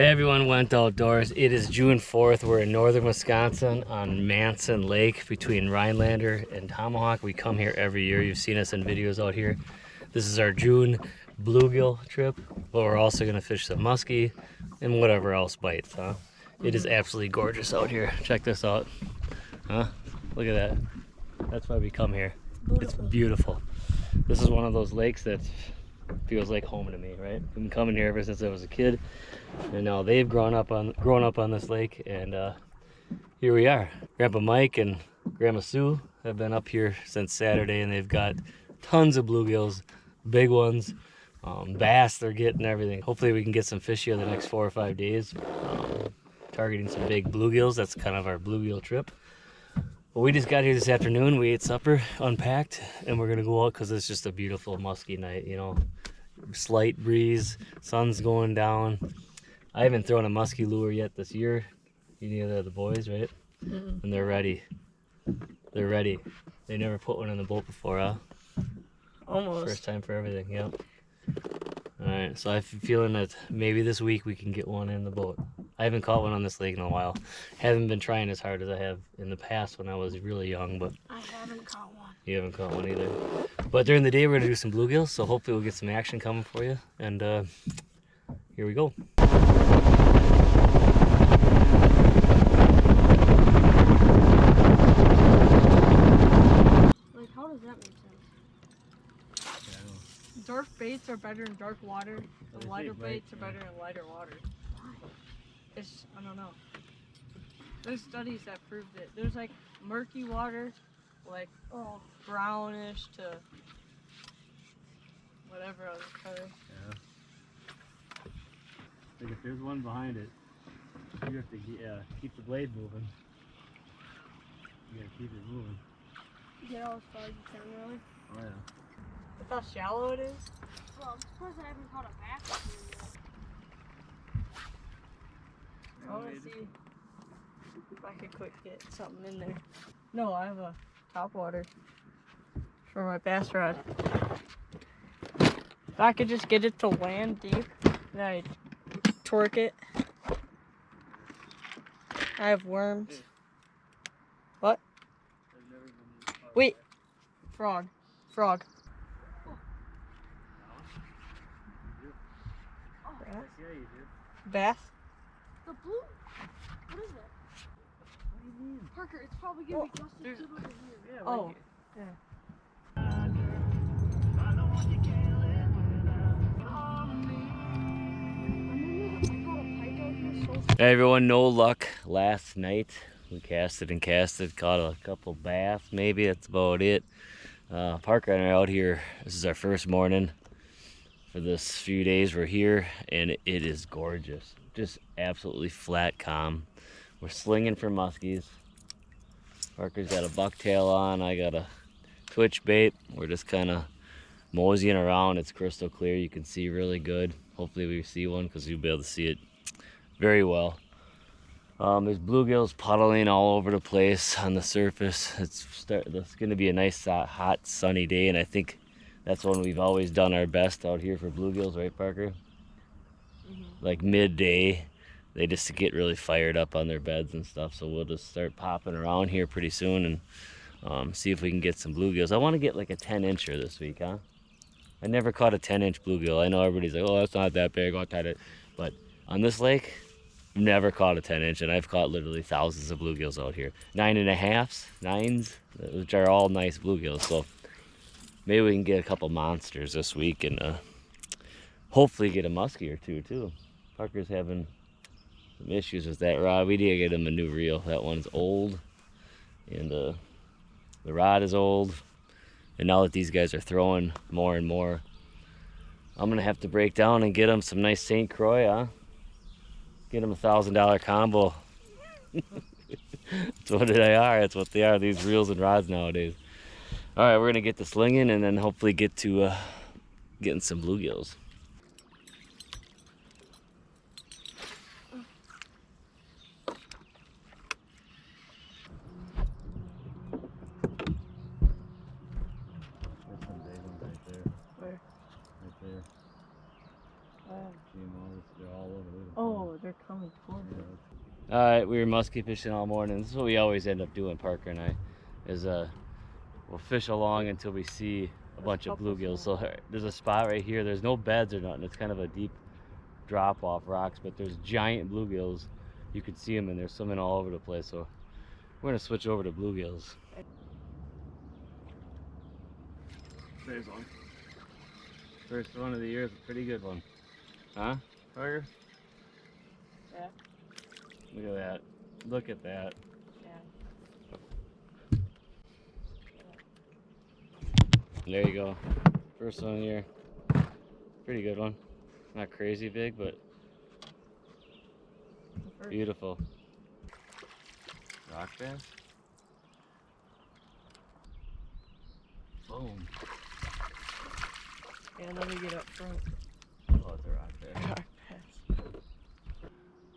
Everyone went outdoors. It is June 4th. We're in northern Wisconsin on Manson Lake between Rhinelander and Tomahawk. We come here every year. You've seen us in videos out here. This is our June bluegill trip, but we're also going to fish some musky and whatever else bites, huh? It is absolutely gorgeous out here. Check this out. Huh? Look at that. That's why we come here. It's beautiful. This is one of those lakes that feels like home to me, right? I've been coming here ever since I was a kid, and now they've grown up on this lake, and here we are. Grandpa Mike and Grandma Sue have been up here since Saturday, and they've got tons of bluegills, big ones, bass they're getting, everything. Hopefully we can get some fish here the next 4 or 5 days, targeting some big bluegills. That's kind of our bluegill trip. Well, we just got here this afternoon. We ate supper, unpacked, and we're gonna go out because it's just a beautiful musky night, you know. Slight breeze, sun's going down. I haven't thrown a musky lure yet this year. Any of the boys, right? Mm-mm. And they're ready. They're ready. They never put one in the boat before, huh? Almost. First time for everything, yep. Alright, so I'm feeling that maybe this week we can get one in the boat. I haven't caught one on this lake in a while. Haven't been trying as hard as I have in the past when I was really young, but I haven't caught one. You haven't caught one either. But during the day we're gonna do some bluegills, so hopefully we'll get some action coming for you. And here we go. Like, how does that make sense? Dark baits are better in dark water, and lighter baits are better in lighter water. Why? It's, I don't know. There's studies that proved it. There's like murky water, like brownish to whatever other color. Yeah. Like if there's one behind it, you have to keep the blade moving. You gotta keep it moving. Get all as far as you can, really. Oh yeah. Look how shallow it is. Well, I'm surprised I haven't caught a bass yet. I want to see if I could quick get something in there. No, I have a topwater for my bass rod. If I could just get it to land deep, then I'd torque it. I have worms. What? Wait. Frog. Frog. Bass? The blue? What is it? What do you mean? Parker, it's probably gonna be closer to over here. Yeah, Oh. Yeah. Hey everyone, no luck last night. We casted and casted, caught a couple bass, maybe that's about it. Parker and I are out here. This is our first morning for this few days we're here, and it is gorgeous. Just absolutely flat calm. We're slinging for muskies. Parker's got a bucktail on, I got a twitch bait. We're just kind of moseying around. It's crystal clear, you can see really good. Hopefully we see one because you'll be able to see it very well. There's bluegills puddling all over the place on the surface. It's going to be a nice hot sunny day, and I think that's when we've always done our best out here for bluegills, right Parker? Mm-hmm. Like midday, they just get really fired up on their beds and stuff, so we'll just start popping around here pretty soon and see if we can get some bluegills. I want to get like a 10-incher this week, huh? I never caught a 10-inch bluegill. I know everybody's like, oh, that's not that big, I'll tie it. But on this lake, I've never caught a 10-inch, and I've caught literally thousands of bluegills out here. 9.5s, 9s, which are all nice bluegills. So maybe we can get a couple monsters this week and hopefully get a musky or two too. Parker's having some issues with that rod. We did get him a new reel. That one's old, and the rod is old. And now that these guys are throwing more and more, I'm gonna have to break down and get him some nice St. Croix, huh? Get them $1,000 combo. That's what they are. That's what they are. These reels and rods nowadays. All right, we're gonna get the slinging and then hopefully get to getting some bluegills. There's some big ones right there. Where? Right there. GMOs, they're all over. Oh, they're they're coming toward us. All right, we were musky fishing all morning. This is what we always end up doing, Parker and I, is we'll fish along until we see a bunch of bluegills. So there's a spot right here. There's no beds or nothing. It's kind of a deep drop off rocks, but there's giant bluegills. You can see them, and they're swimming all over the place. So we're gonna switch over to bluegills. There's one. First one of the year is a pretty good one. Huh, Parker? Yeah. Look at that. Look at that. Yeah. There you go. First one of the year. Pretty good one. Not crazy big, but beautiful. Rock bass. Boom. Yeah, let me get up front. Oh, it's a rock bass. Rock bass.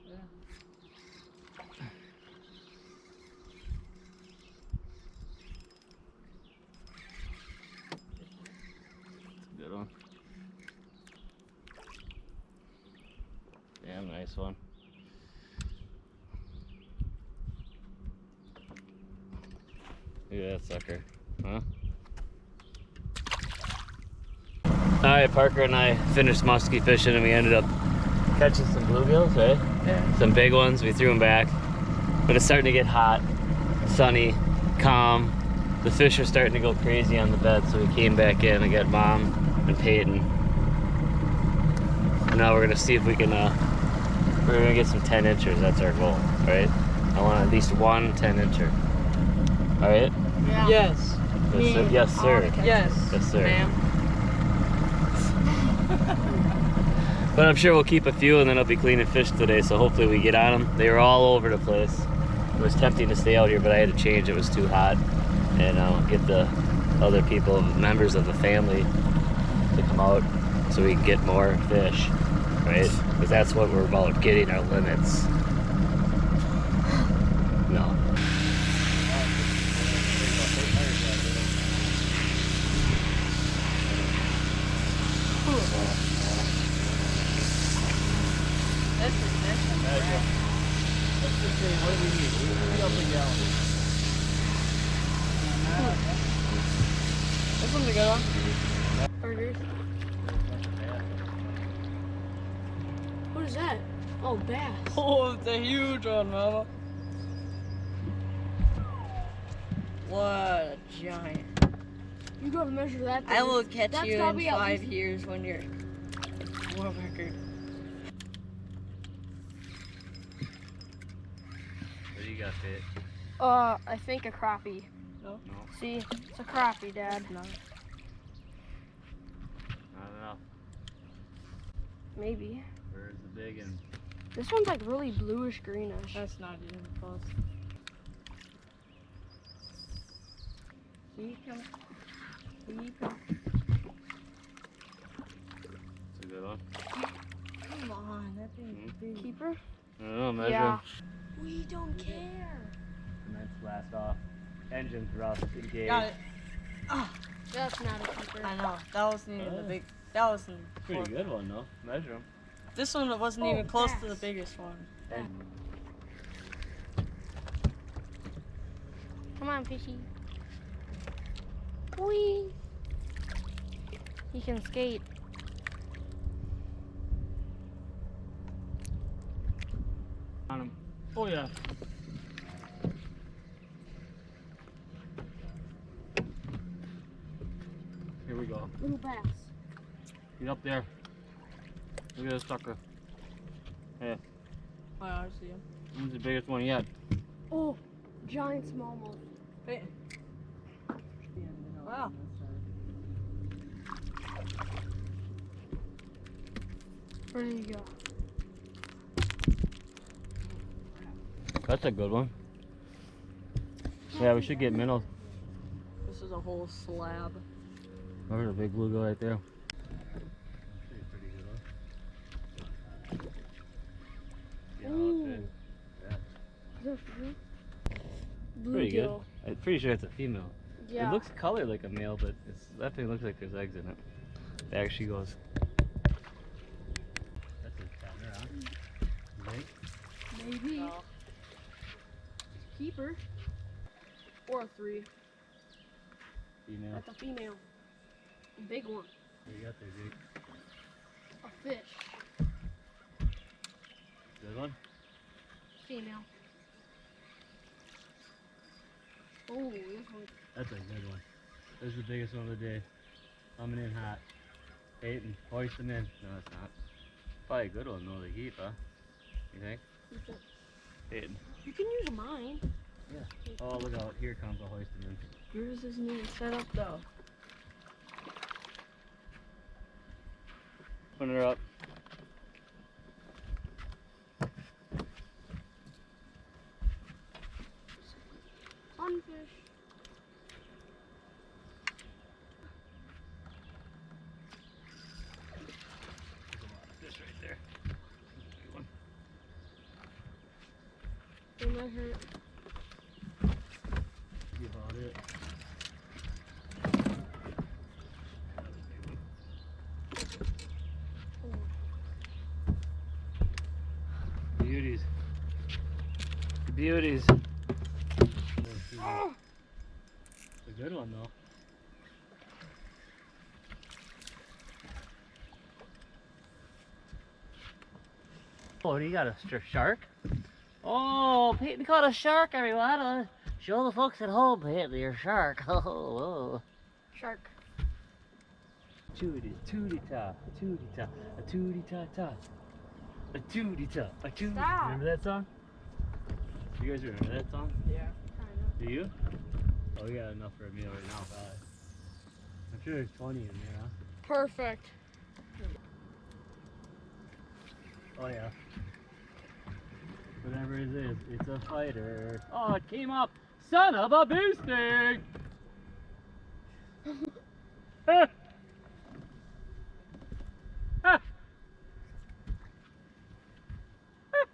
Yeah. Good one. Damn, nice one. Look at that sucker, huh? Alright, Parker and I finished musky fishing and we ended up catching some bluegills, right? Yeah. Some big ones, we threw them back. But it's starting to get hot, sunny, calm. The fish are starting to go crazy on the bed, so we came back in. I got Mom and Peyton. And now we're gonna see if we can, we're gonna get some 10 inchers, that's our goal, right? I want at least one 10 incher. Alright? Yeah. Yes. Yes, sir. Yes, sir. Yes. Yes, sir. Ma'am. But I'm sure we'll keep a few and then I'll be cleaning fish today, so hopefully we get on them. They were all over the place. It was tempting to stay out here, but I had to change. It was too hot. And get the other people, members of the family, to come out so we can get more fish, right? Because that's what we're about, getting our limits. No. What do we need? We got the gallon. This one's a good one. Burgers. What is that? Oh, bass. Oh, it's a huge one, mama. What a giant. You gotta measure that. I will catch That's you in probably at 5 least- years when you're world record. What do you got, Pete? I think a crappie. No? No, See, it's a crappie, Dad. No. I don't know. Maybe. Where's the big one? This one's like really bluish greenish. That's not even close. See, come. See, come. It's a good one. Come on, that thing's big. Keeper? I don't know, measure Yeah. them. We don't care. Cements blast off. Engine's rough, engaged. Got it. That's not a keeper. I know. That wasn't even the big. That wasn't. Pretty good one, though. Measure them. This one wasn't Oh, even close to the bass. biggest one. Come on, fishy. Whee! He can skate. On him. Oh, yeah. Here we go. Little bass. Get up there. Look at this sucker. Hey, Oh, I see him. who's the biggest one yet? Oh, giant smallmouth. Wait. Wow. Where did he go? That's a good one. Yeah, we should get minnows. This is a whole slab. Look at the big bluegill right there. Ooh. Is that true? Pretty good. Bluegill. I'm pretty sure it's a female. Yeah. It looks colored like a male, but it's definitely looks like there's eggs in it. It actually goes. That's a counter, huh? Right? Maybe. No. Keeper. Or a 3. Female. That's a female. A big one. You got there, Jake. A fish. Good one. Female. Oh, this one. That's a good one. This is the biggest one of the day. Coming in hot. Baiting. Hoist them in. No, it's not. Probably a good one though to keep, huh? You think? Baiting. You can use mine. Yeah. Oh, look out. Here comes a hoist them in. Yours isn't even set up though. Put her up. Sunfish. There's a lot of fish right there. Good one. Don't let her. Be about it. Beauties. The beauties. Oh. It's a good one though. Oh, do you got a shark? Oh, Peyton caught a shark, everyone. Show the folks at home, Peyton, your shark. Oh, whoa. Shark. Tootie, tootie ta, a tootie ta ta, a tootie ta, a tootie. Stop. Remember that song? You guys remember that song? Yeah. Do you? Oh, we got enough for a meal right now, probably. I'm sure there's 20 in there, huh? Perfect. Oh yeah. Whatever it is, it's a fighter. Oh, it came up! Son of a bee sting! Ah! Ah! Ah!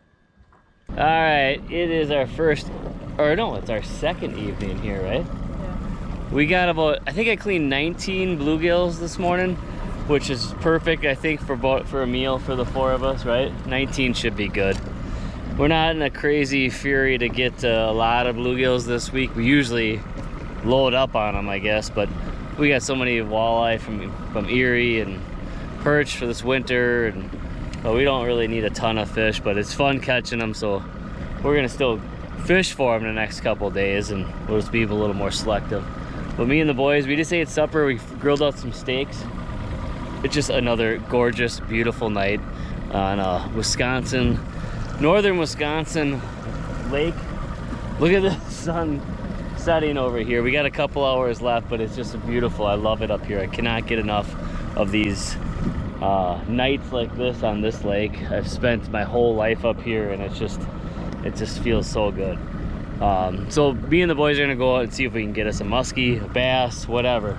Alright, it is our first, or no, it's our second evening here, right? Yeah. We got about, I think I cleaned 19 bluegills this morning, which is perfect, I think, for a meal for the 4 of us, right? 19 should be good. We're not in a crazy fury to get a lot of bluegills this week. We usually load up on them, I guess, but we got so many walleye from Erie and perch for this winter, and but we don't really need a ton of fish, but it's fun catching them, so we're gonna still fish for them the next couple of days, and we'll just be a little more selective. But me and the boys, we just ate supper. We grilled out some steaks. It's just another gorgeous, beautiful night on Wisconsin, northern Wisconsin lake. Look at the sun setting over here. We got a couple hours left, but it's just beautiful. I love it up here. I cannot get enough of these nights like this on this lake. I've spent my whole life up here, and it just feels so good. So me and the boys are gonna go out and see if we can get us a musky, a bass, whatever.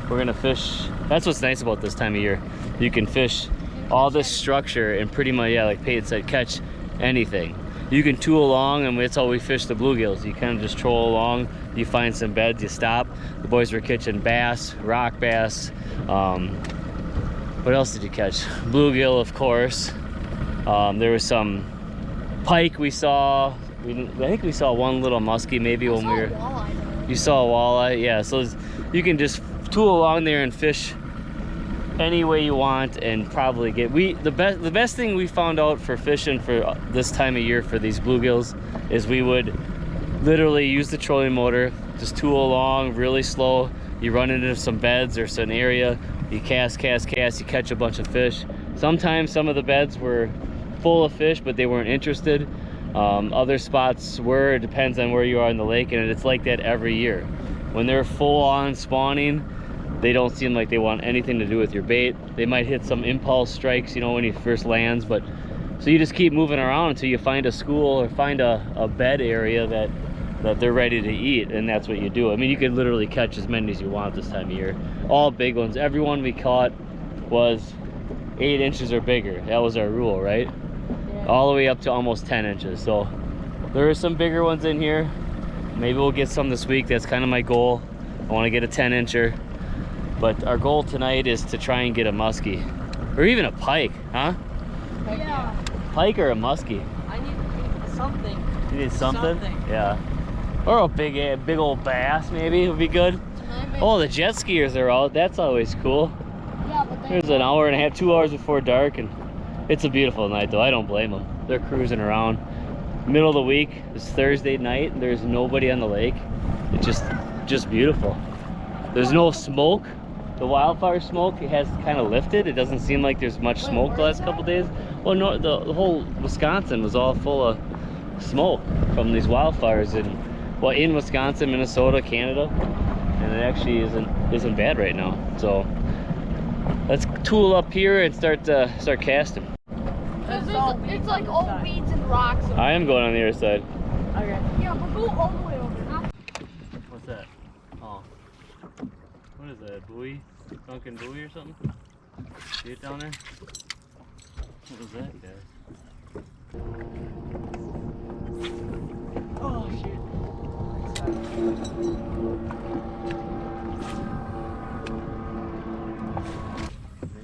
We're gonna fish. That's what's nice about this time of year. You can fish all this structure and pretty much, yeah, like Peyton said, catch anything. You can tool along, and that's how we fish the bluegills. You kind of just troll along, you find some beds, you stop. The boys were catching bass, rock bass. What else did you catch? Bluegill, of course. There was some pike we saw. I think we saw one little muskie maybe when we were. Walleye. You saw a walleye, yeah. So you can just tool along there and fish any way you want, and probably get the best thing we found out for fishing for this time of year for these bluegills is we would literally use the trolling motor, just tool along really slow. You run into some beds or some area, you cast, you catch a bunch of fish. Sometimes some of the beds were full of fish, but they weren't interested. Other spots were. It depends on where you are in the lake, and it's like that every year. When they're full on spawning, they don't seem like they want anything to do with your bait. They might hit some impulse strikes, you know, when he first lands, but so you just keep moving around until you find a school or find a bed area that they're ready to eat, and that's what you do. I mean, you could literally catch as many as you want this time of year. All big ones. Every one we caught was 8 inches or bigger. That was our rule, right? Yeah. All the way up to almost 10 inches. So there are some bigger ones in here. Maybe we'll get some this week. That's kind of my goal. I want to get a 10-incher. But our goal tonight is to try and get a muskie. Or even a pike, huh? Yeah. Pike or a muskie? I need something. You need something? Something. Yeah. Or a big old bass maybe would be good. Oh, the jet skiers are out. That's always cool. Yeah, but There's an hour and a half, 2 hours before dark, and it's a beautiful night though. I don't blame them. They're cruising around. Middle of the week, it's Thursday night, and there's nobody on the lake. It's just beautiful. There's no smoke. The wildfire smoke, it has kind of lifted. It doesn't seem like there's much smoke the last couple days. Well, no, the whole Wisconsin was all full of smoke from these wildfires in Wisconsin, Minnesota, Canada, and it actually isn't bad right now. So let's tool up here and start casting. It's like all weeds and rocks. I am going on the other side. Okay. Yeah, but go all the way over. Not What's that? Oh, what is that? Buoy? Sunken buoy or something? See it down there? What was that, guys? Oh shoot.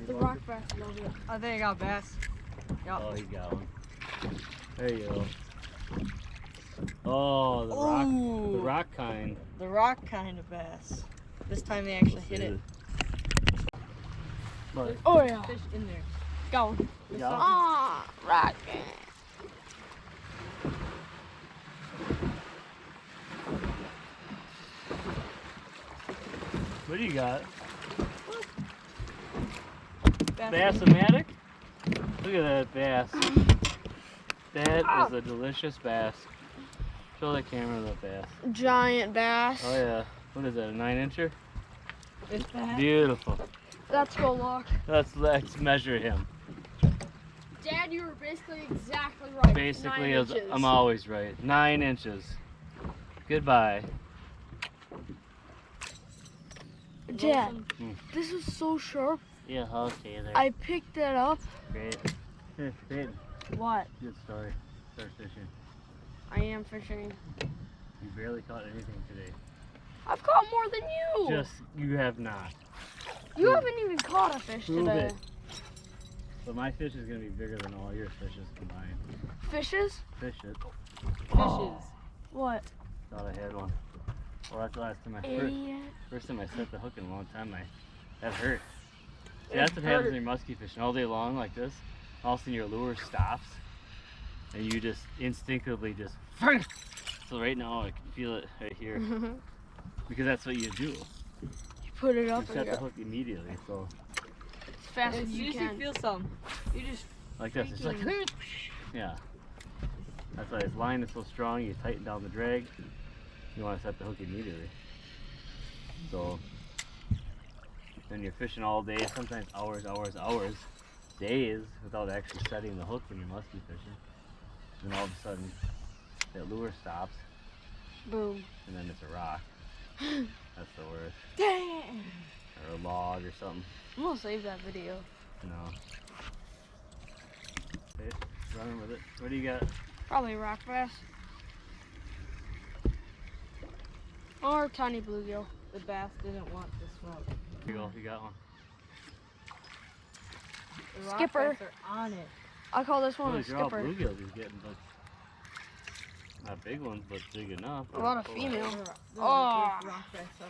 the rock bass is over there. I think I got bass. Yep. Oh, he got one. There you go. Oh, the Ooh. rock kind. The rock kind of bass. This time they actually hit it. But Oh yeah. Fish in there. Go. Yeah. Ah, rock. what do you got? Bass. Bass-o-matic? Look at that bass. That is a delicious bass. Show the camera that bass. Giant bass. Oh yeah. What is that, a 9-incher? It's bass. Beautiful. Let's go look. Let's measure him. Dad, you were basically exactly right. Basically, 9 inches. I'm always right. 9 inches. Goodbye. Dad, Hmm. this is so sharp. Yeah, okay there. I picked that up. Great. Here, babe. What? Good story. Start fishing. I am fishing. You barely caught anything today. I've caught more than you. Just, you have not. You haven't even caught a fish Prove today. it. But my fish is going to be bigger than all your fishes combined. Fishes? Fish it. Fishes. What? Thought I had one. Well, that's the last time Idiot. first time I set the hook in a long time. That hurt. See, that's what happens when you're musky fishing all day long like this. All of a sudden your lure stops, and you just instinctively just. So right now I can feel it right here because that's what you do. You put it You up set and the go hook immediately. So as fast As as soon you as you can. feel some, you just like this, it's like yeah. That's why this line is so strong. You tighten down the drag. You want to set the hook immediately. So then you're fishing all day, sometimes hours, days without actually setting the hook when you're musky fishing. Then all of a sudden that lure stops Boom. and then it's a rock. That's the worst. Dang. Or a log or something. I'm gonna save that video. No. Okay, running with it. What do you got? Probably rock bass. Or tiny bluegill. the bass didn't want to smoke. Here you go, you got one. The rock Skipper. bass are on it. I call this one Well, a these are all skipper. bluegills he's getting, but not big ones, but big enough. A lot of Oh, female. There's Oh. rock bass up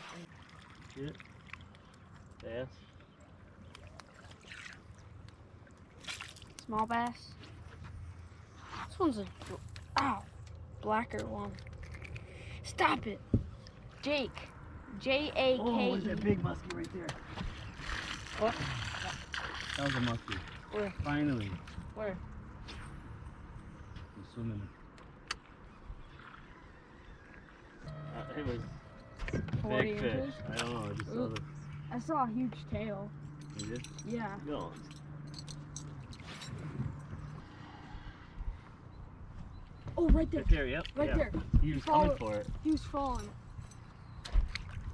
in Shit. Bass. Small bass. This one's a blacker one. Stop it. Jake. J-A-K-E. Oh, there's that big musky right there. What? That was a musky. Where? Finally. Where? I'm swimming. It was 40 big fish. inches. I don't know. I just saw Ooh. the. I saw a huge tail. You did? Yeah. Go. Oh, right there. Right there, yep. Right yeah. there. He was Follow- coming for it. He was falling.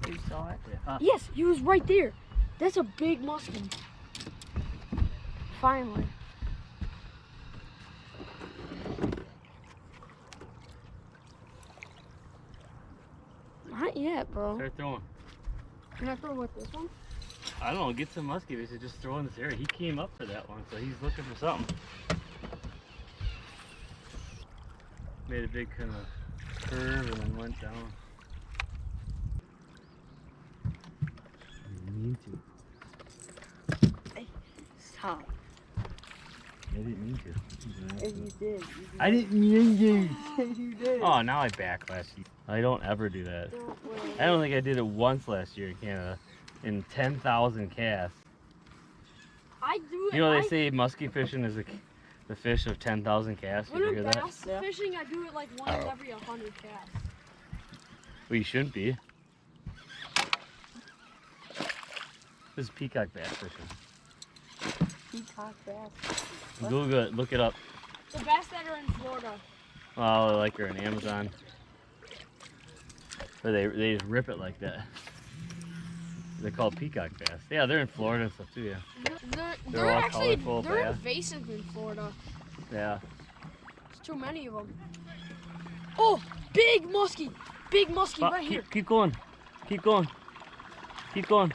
You saw it? Yeah. Yes, he was right there. That's a big musky. Finally. Not yet, bro. Start throwing. Can I throw with this one? I don't know. Get some musky. They should just throw in this area. He came up to that one, so he's looking for something. Made a big kind of curve and then went down. You need to. Stop. I didn't mean to. If you did. I didn't mean to. You did. Oh, now I backlash you. I don't ever do that. I don't think I did it once last year in Canada. In 10,000 casts. I do it. You know they say musky fishing is the fish of 10,000 casts. When You I'm ever hear that? bass fishing, I do it like once every 100 casts. Well, you shouldn't be. This is peacock bass fishing. Peacock bass. Google it, look it up. The bass that are in Florida. Oh, like they're in Amazon. Or they just rip it like that. They're called peacock bass. Yeah, they're in Florida and stuff too, yeah. They're all actually, colorful they're bass. invasive in Florida. Yeah. There's too many of them. Oh, big musky. Big musky Oh, right here. keep going. Keep going. Keep going.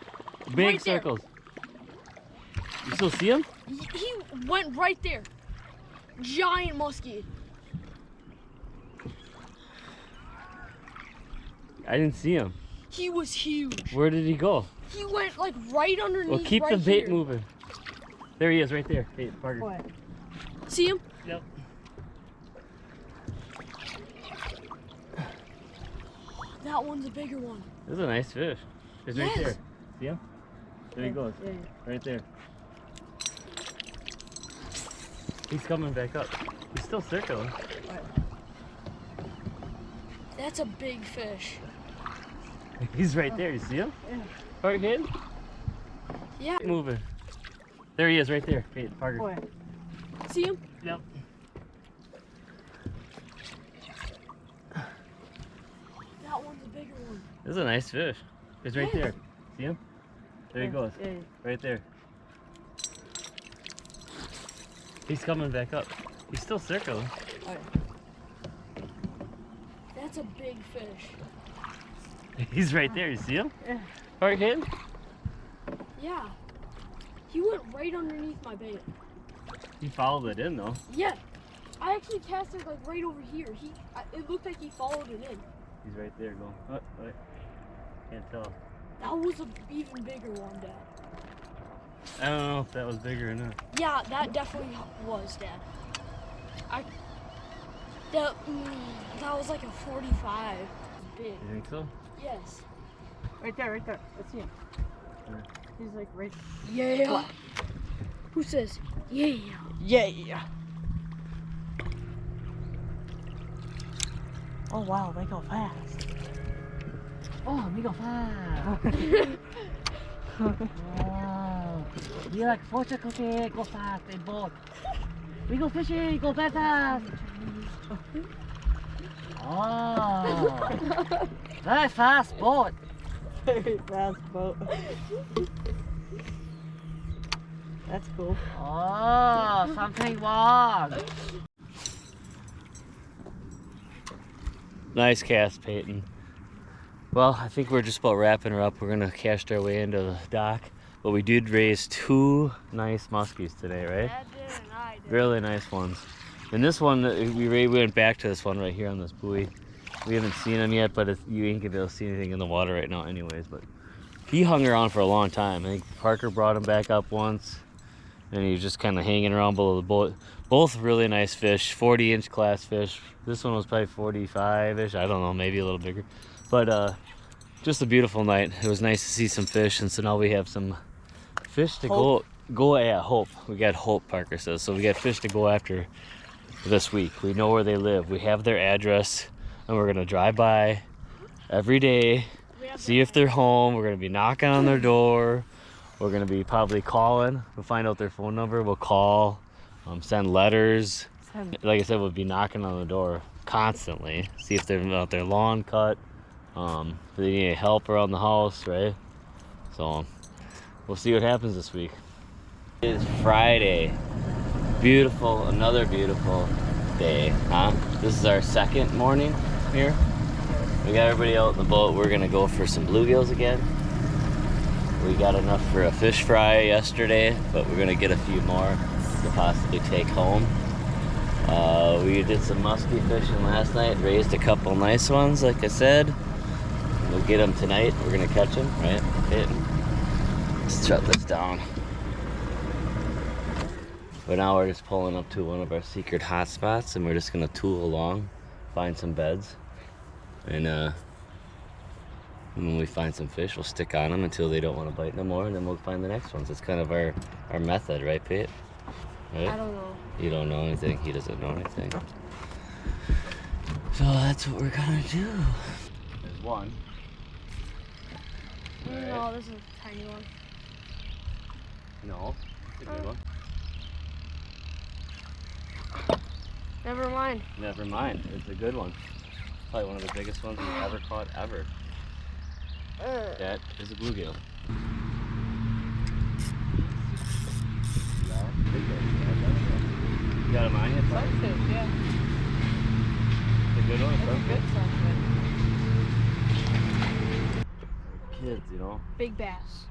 Big Right there. circles. You still see him? He went right there. Giant musky. I didn't see him. He was huge. Where did he go? He went like right underneath. Well, keep right the bait here. moving. There he is, right there. Hey, Parker. What? See him? Yep. That one's a bigger one. This is a nice fish. He's right Yes. there. See him? There he goes. Yeah. Right there. He's coming back up. He's still circling. That's a big fish. He's right there. You see him? Yeah. Parker, hit him. Yeah. Moving. There he is, right there. Hey, Parker. Boy. See him? Yep. That one's a bigger one. This is a nice fish. He's right Yes. there. See him? There he goes. Yeah. Right there. He's coming back up. He's still circling. That's a big fish. He's right there. You see him? Yeah. Parker, hit him. Yeah. He went right underneath my bait. He followed it in though. Yeah. I actually cast it like right over here. It looked like he followed it in. He's right there going. Oh, wait. Can't tell. That was an even bigger one, Dad. I don't know if that was bigger or not. Yeah, that definitely was, Dad. That was like a 45. Big. You think so? Yes. Right there, right there. Let's see him. Where? He's like right. Yeah. Who says yeah? Yeah. Oh wow, they go fast. Oh, we go fast. Wow. You like fortune cookie, go fast in boat. We go fishing, go fast. Oh, very fast boat. Very fast boat. That's cool. Oh, something wrong. Nice cast, Peyton. Well, I think we're just about wrapping her up. We're gonna cast our way into the dock, but we did raise 2 nice muskies today, right? Dad did and I did. Really nice ones. And this one, we went back to this one right here on this buoy. We haven't seen him yet, but you ain't gonna be able to see anything in the water right now anyways. But he hung around for a long time. I think Parker brought him back up once, and he was just kind of hanging around below the boat. Both really nice fish, 40-inch class fish. This one was probably 45-ish. I don't know, maybe a little bigger. But just a beautiful night. It was nice to see some fish, and so now we have some fish to go at. Hope. We got hope, Parker says. So we got fish to go after this week. We know where they live. We have their address, and we're gonna drive by every day, see if they're home. We're gonna be knocking on their door. We're gonna be probably calling. We'll find out their phone number. We'll call, send letters. Like I said, we'll be knocking on the door constantly. See if they're out their lawn cut. If they need any help around the house, right? So we'll see what happens this week. It is Friday. Beautiful, another beautiful day, huh? This is our second morning here. We got everybody out in the boat. We're gonna go for some bluegills again. We got enough for a fish fry yesterday, but we're gonna get a few more to possibly take home. We did some musky fishing last night, raised a couple nice ones, like I said. We'll get them tonight. We're gonna catch them, right? Okay. Let's shut this down. But now we're just pulling up to one of our secret hot spots, and we're just gonna tool along, find some beds, and when we find some fish, we'll stick on them until they don't want to bite no more, and then we'll find the next ones. It's kind of our method, right, Pete? Right? I don't know. You don't know anything. He doesn't know anything. So that's what we're gonna do. There's one. No, this is a tiny one. No, it's a good one. Never mind. Never mind. It's a good one. Probably one of the biggest ones we've ever caught ever. That is a bluegill. You got him on yet? Sunfish, yeah. It's a good one. That's a good sunfish. Kids, you know. Big bass.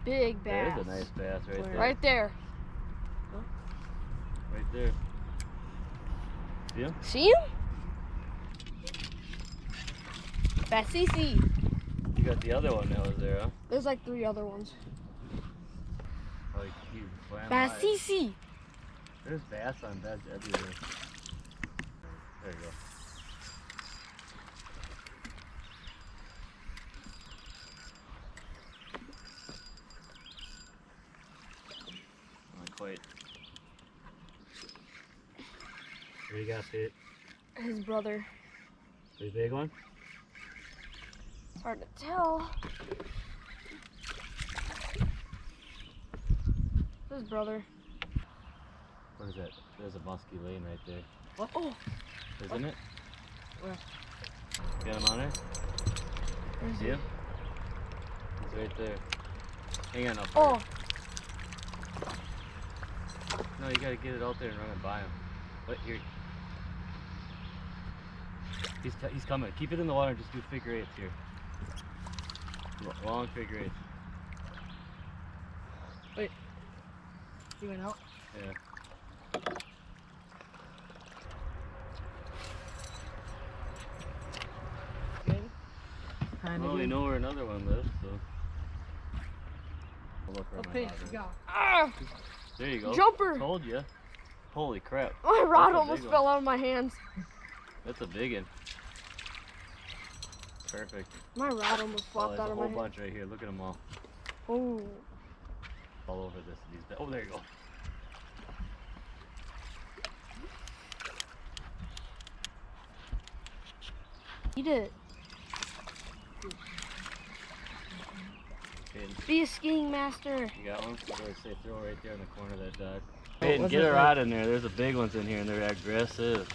Big bass. There's a nice bass right there. Right there. Right there. See him? See him? Bass CC. You got the other one that was there, huh? There's like 3 other ones. Like he swam Bass by. CC. There's bass on beds everywhere. There you go. Not quite. What do you got, Pete? His brother. The big one? It's hard to tell. His brother. What is that? There's a musky lane right there. What? Oh, Isn't it? Where? Got him on there? there's See him? He's right there. Hang on, Oh, No, you gotta get it out there and run it by him. Wait, here. He's coming. Keep it in the water and just do figure eights here. Long figure eights. He went out. Yeah. Maybe. Kind Well, of. we know where another one lives, so. I'll look for my Okay, rod. go. ah, There you go. jumper. Told you. Holy crap. My rod That's a almost big fell out of my hands. That's a big one. Perfect. My rod almost Oh, flopped there's out a of whole my hand. bunch right here. Look at them all. Oh, All over this. Oh, there you go. eat it. Okay, Be a skiing master. you got one? What do I say? Throw right there in the corner of that dock. Hey, get a rod in there. There's a big ones in here and they're aggressive.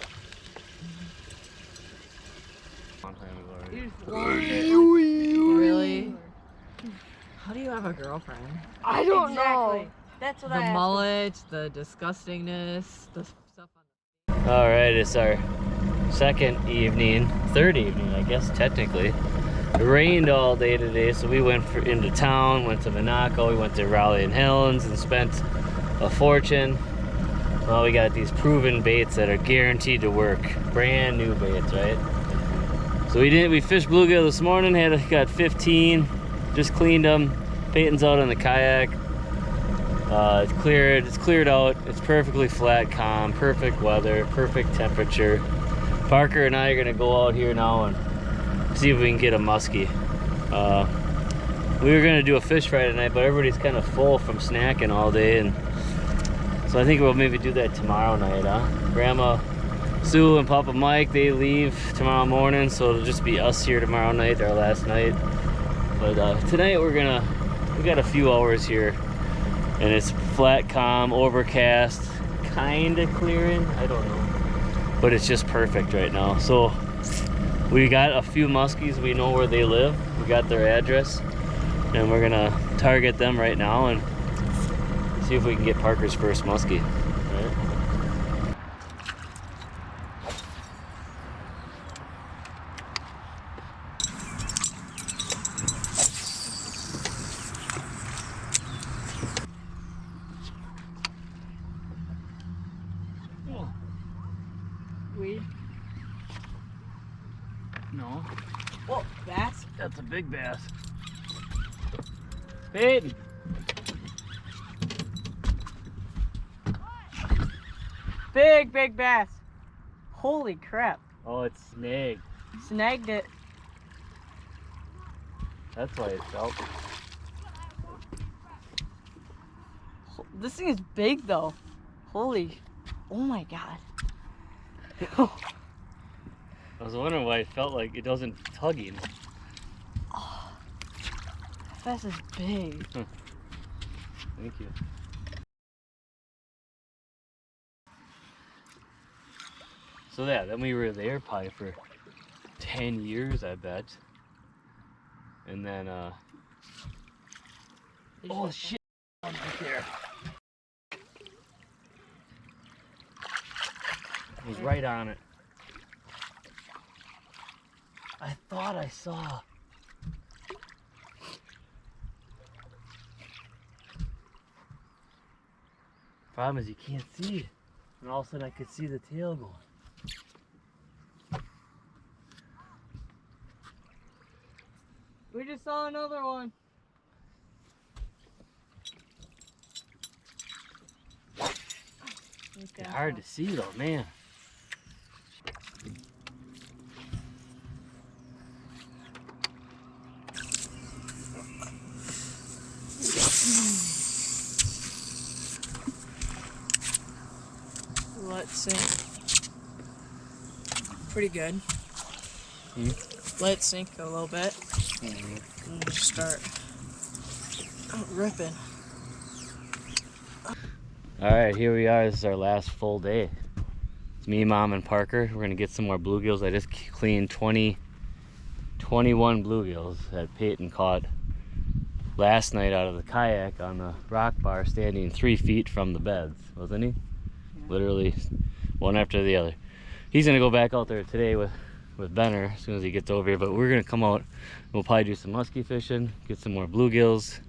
Long time ago already. Really? How do you have a girlfriend? I don't know. Exactly. That's what The I asked. mullet, the disgustingness, the stuff on All right, it's our third evening, I guess, technically. It rained all day today, so we went into town, went to Monaco, we went to Raleigh and Helens and spent a fortune. Well, we got these proven baits that are guaranteed to work. Brand new baits, right? So we fished bluegill this morning, got 15, just cleaned them. Peyton's out on the kayak. It's cleared out. It's perfectly flat, calm, perfect weather, perfect temperature. Parker and I are gonna go out here now and see if we can get a muskie. We were gonna do a fish fry tonight, but everybody's kind of full from snacking all day, and so I think we'll maybe do that tomorrow night, huh? Grandma Sue and Papa Mike, they leave tomorrow morning, so it'll just be us here tomorrow night, our last night. But tonight we got a few hours here, and it's flat, calm, overcast, kind of clearing, I don't know, but it's just perfect right now. So we got a few muskies, we know where they live, we got their address, and we're gonna target them right now and see if we can get Parker's first muskie. Right? No. Whoa, bass? That's a big bass. Peyton! Big bass. Holy crap. Oh, it's snagged. Snagged it. That's why it felt. This thing is big though. Holy, oh my god. I was wondering why it felt like it wasn't tugging. Oh, that bass is big. Thank you. So yeah, then we were there probably for 10 years, I bet. And then, oh shit, right there. It was right on it. I thought I saw. Problem is you can't see it. And all of a sudden I could see the tail going. We just saw another one. It's hard to see though, man. Let's sink. Pretty good. Let it sink a little bit. And just start ripping. Alright, here we are. This is our last full day. It's me, Mom, and Parker. We're gonna get some more bluegills. I just cleaned 21 bluegills that Peyton caught last night out of the kayak on the rock bar, standing 3 feet from the beds, wasn't he? Yeah. Literally one after the other. He's gonna go back out there today with Benner as soon as he gets over here, but we're gonna come out. We'll probably do some musky fishing, get some more bluegills.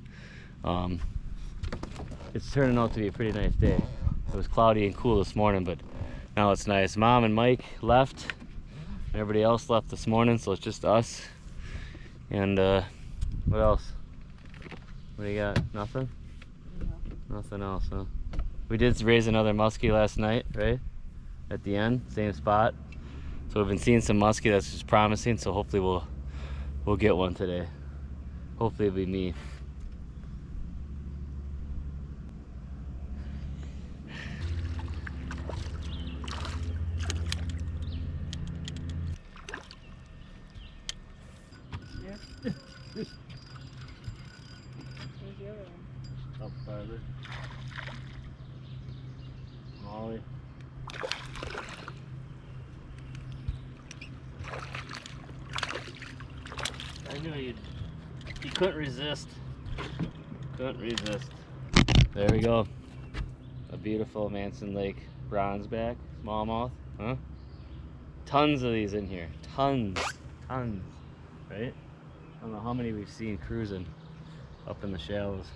It's turning out to be a pretty nice day. It was cloudy and cool this morning, but now it's nice. Mom and Mike left. Everybody else left this morning, so it's just us. And what else? What do you got? Nothing? No. Nothing else, huh? We did raise another muskie last night, right? At the end, same spot. So we've been seeing some muskie that's just promising, so hopefully we'll get one today. Hopefully it'll be me. Up farther. Molly. I knew you couldn't resist. Couldn't resist. There we go. A beautiful Manson Lake bronzeback, smallmouth, huh? Tons of these in here. Tons. Right? I don't know how many we've seen cruising up in the shallows.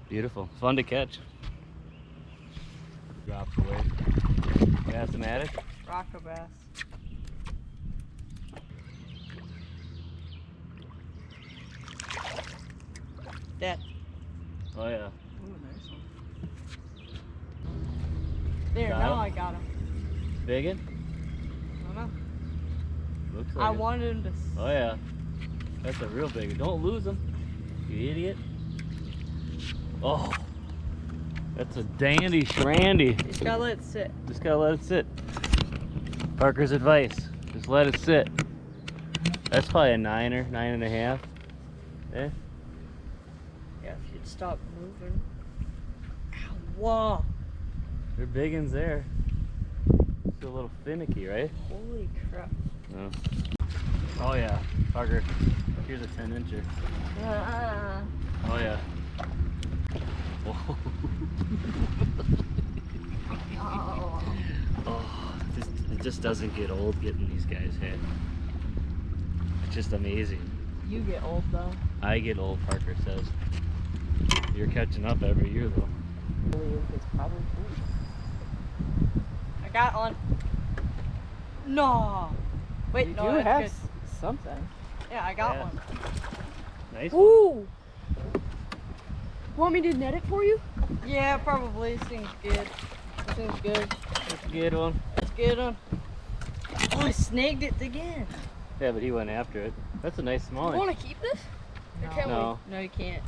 Beautiful. Fun to catch. Drops away. Bass-o-matic. Rocko bass. That. Oh yeah. Ooh, nice one. There, Got now him? I got him. Biggin? I don't know. Looks like I it. wanted him to. Oh yeah. That's a real big one. Don't lose him, you idiot. Oh. That's a dandy schrandy. Just gotta let it sit. Just gotta let it sit. Parker's advice. Just let it sit. That's probably a 9-er, 9.5. Eh? Yeah, if you'd stop moving. Ow, whoa. They're big uns there. It's a little finicky, right? Holy crap. No. Oh yeah, Parker. Here's a 10-incher. Oh yeah. Oh, it just doesn't get old getting these guys hit. It's just amazing. You get old though. I get old, Parker says. You're catching up every year though. It's probably cool. I got one. No. Wait, You no, do that's have good. something. Yeah, I got Yeah. one. Nice one. Ooh. Want me to net it for you? Yeah, probably. This thing's good. This thing's good. That's a good one. It's a good one. Oh, I snagged it again. Yeah, but he went after it. That's a nice small You one. want to keep this? Or can No. No, you can't.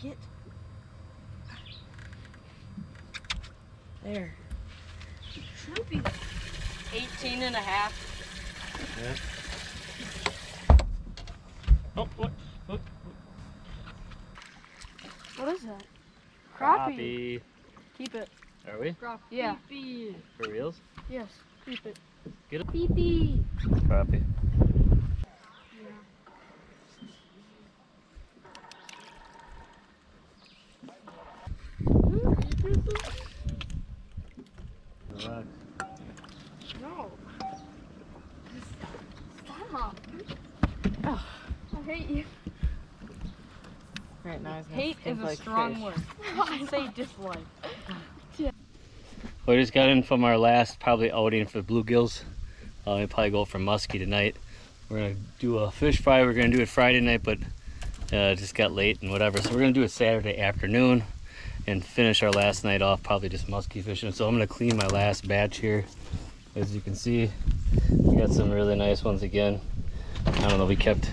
Get. There. Should be 18 and a half. Yeah. Oh, what? What is that? Crappie. Keep it. Are we? Yeah. For reals? Yes. Keep it. Get it? Pee-pee. Crappie. Relax. No. Stop. Oh, I hate you. Right now he's gonna Hate stink is a like strong fish. word. I say dislike. We just got in from our last probably outing for Bluegills. We'll probably go for Musky tonight. We're gonna do a fish fry. We're gonna do it Friday night, but it just got late and whatever. So we're gonna do it Saturday afternoon and finish our last night off probably just musky fishing. So I'm gonna clean my last batch here. As you can see, we got some really nice ones again. I don't know, we kept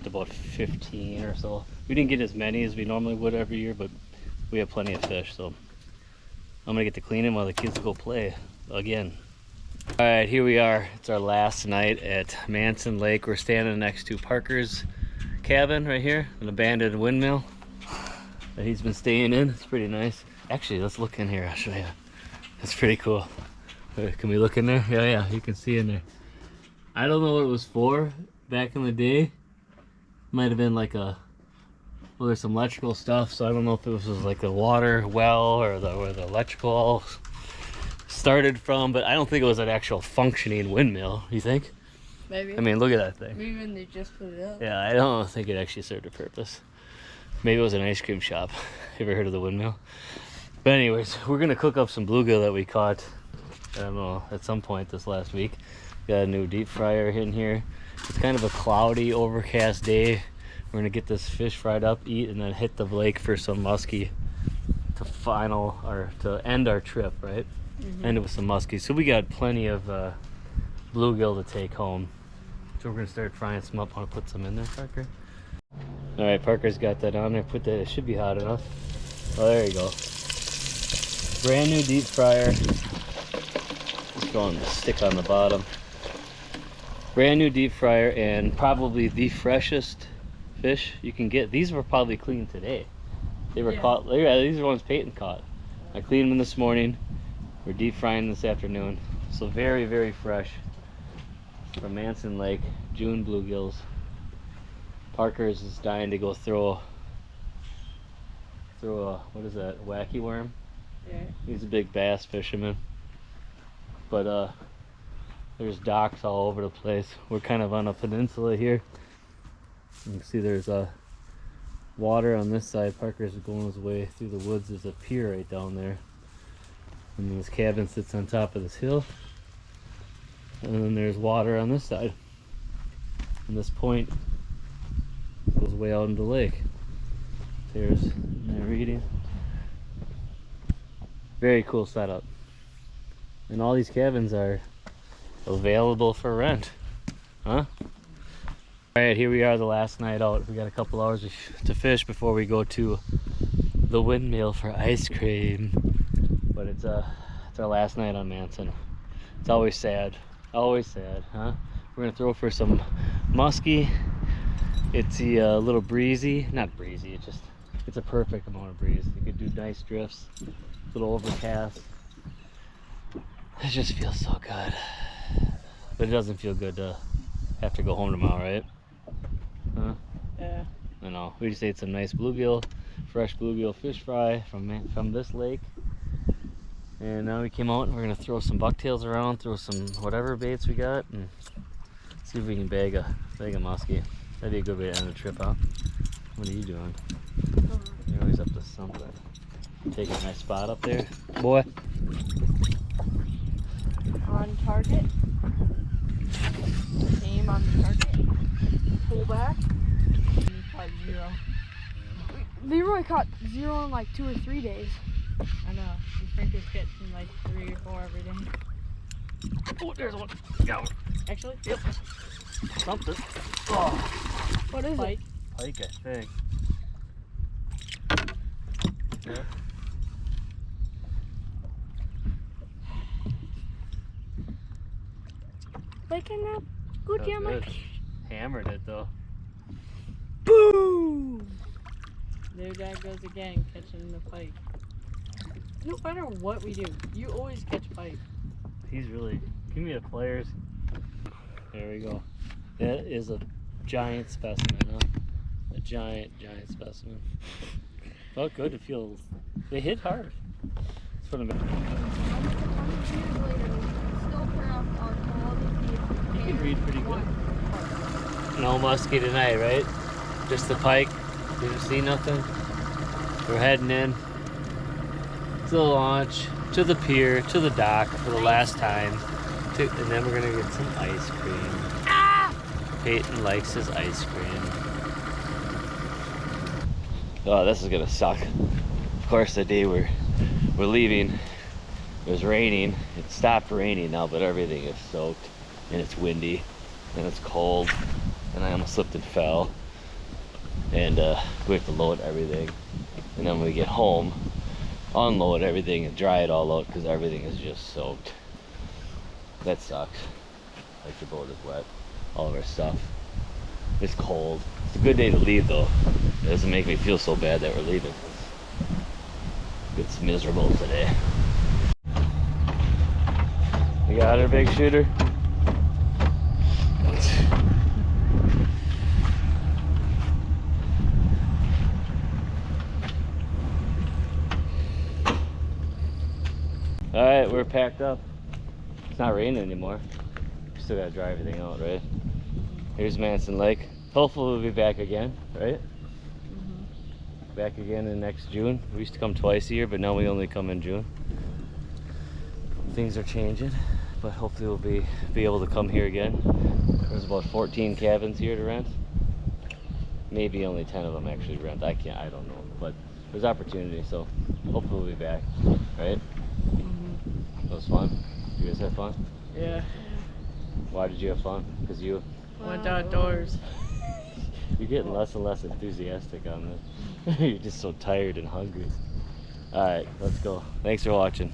about 15 or so. We didn't get as many as we normally would every year, but we have plenty of fish. So I'm gonna get to cleaning while the kids go play again. All right, here we are. It's our last night at Manson Lake. We're standing next to Parker's cabin right here, an abandoned windmill that he's been staying in. It's pretty nice. Actually, let's look in here. I'll show you. It's pretty cool. Can we look in there? Yeah, you can see in there. I don't know what it was for back in the day. Might have been like a, well, there's some electrical stuff, so I don't know if it was like a water well or where the electrical all started from, but I don't think it was an actual functioning windmill. You think? Maybe. I mean, look at that thing. Maybe when they just put it up. Yeah, I don't think it actually served a purpose. Maybe it was an ice cream shop. Ever heard of the windmill? But anyways, we're gonna cook up some bluegill that we caught, I don't know, at some point this last week. Got a new deep fryer in here. It's kind of a cloudy, overcast day. We're gonna get this fish fried up, eat, and then hit the lake for some muskie to end our trip, right? End it with some muskie. So we got plenty of bluegill to take home. So we're gonna start frying some up. Want to put some in there, Parker? All right, Parker's got that on there. Put that. It should be hot enough. Oh, there you go. Brand new deep fryer. Just going to stick on the bottom. Brand new deep fryer and probably the freshest fish you can get. These were probably cleaned today. They were caught. Yeah, these are ones Peyton caught. I cleaned them this morning. We're deep frying this afternoon. So very, very fresh from Manson Lake, June bluegills. Parker's is dying to go throw a, what is that, wacky worm? Yeah. He's a big bass fisherman. But there's docks all over the place. We're kind of on a peninsula here. You can see there's water on this side. Parker's going his way through the woods. There's a pier right down there. And this cabin sits on top of this hill. And then there's water on this side. And this point goes way out into the lake. There's my reading. Very cool setup. And all these cabins are available for rent. Huh? Alright, here we are the last night out. We got a couple hours to fish before we go to the windmill for ice cream. But it's our last night on Manson. It's always sad. Always sad, huh? We're gonna throw for some musky. It's a little breezy. Not breezy, it's a perfect amount of breeze. You could do nice drifts, a little overcast. It just feels so good. But it doesn't feel good to have to go home tomorrow, right? Huh? Yeah. I know. We just ate some nice bluegill, fresh bluegill fish fry from this lake. And now we came out and we're gonna throw some bucktails around, throw some whatever baits we got, and see if we can bag a muskie. That'd be a good way to end the trip, huh? What are you doing? You're always up to something. Taking a nice spot up there, boy. on target. Aim on the target. Pull back. You caught 0. Leroy caught 0 in like 2 or 3 days. I know. You think it's catching like 3 or 4 every day. Oh, there's one. Got one. Actually? Yep. Something. Oh, What is Pike. pike, I think. Yeah. Waking up. Good That job, was Mike. good. Hammered it though. Boom! There that goes again, catching the pike. No matter what we do, you always catch pike. He's really. Give me the pliers. There we go. That is a giant specimen, huh? A giant specimen. Felt good to feel. They hit hard. That's what I'm. You can read pretty good. No musky tonight, right? Just the pike. Didn't see nothing. We're heading in to the launch, to the pier, to the dock for the last time. And then we're gonna get some ice cream. Peyton likes his ice cream. Oh, this is gonna suck. Of course, the day we're leaving, it was raining. It stopped raining now, but everything is soaked, and it's windy, and it's cold, and I almost slipped and fell. And we have to load everything, and then when we get home, unload everything and dry it all out because everything is just soaked. That sucks. Like the boat is wet. All of our stuff. It's cold. It's a good day to leave though. It doesn't make me feel so bad that we're leaving. It's miserable today. You got her, big shooter? Alright, we're packed up. It's not raining anymore. Still gotta dry everything out, right? Here's Manson Lake. Hopefully we'll be back again, right? Back again in next June. We used to come twice a year, but now we only come in June. Things are changing, but hopefully we'll be able to come here again. There's about 14 cabins here to rent. Maybe only 10 of them actually rent. I don't know, but there's opportunity, so hopefully we'll be back, right? That was fun. You guys have fun? Yeah. Why did you have fun? Because you... Went outdoors. You're getting less and less enthusiastic on this. You're just so tired and hungry. Alright, let's go. Thanks for watching.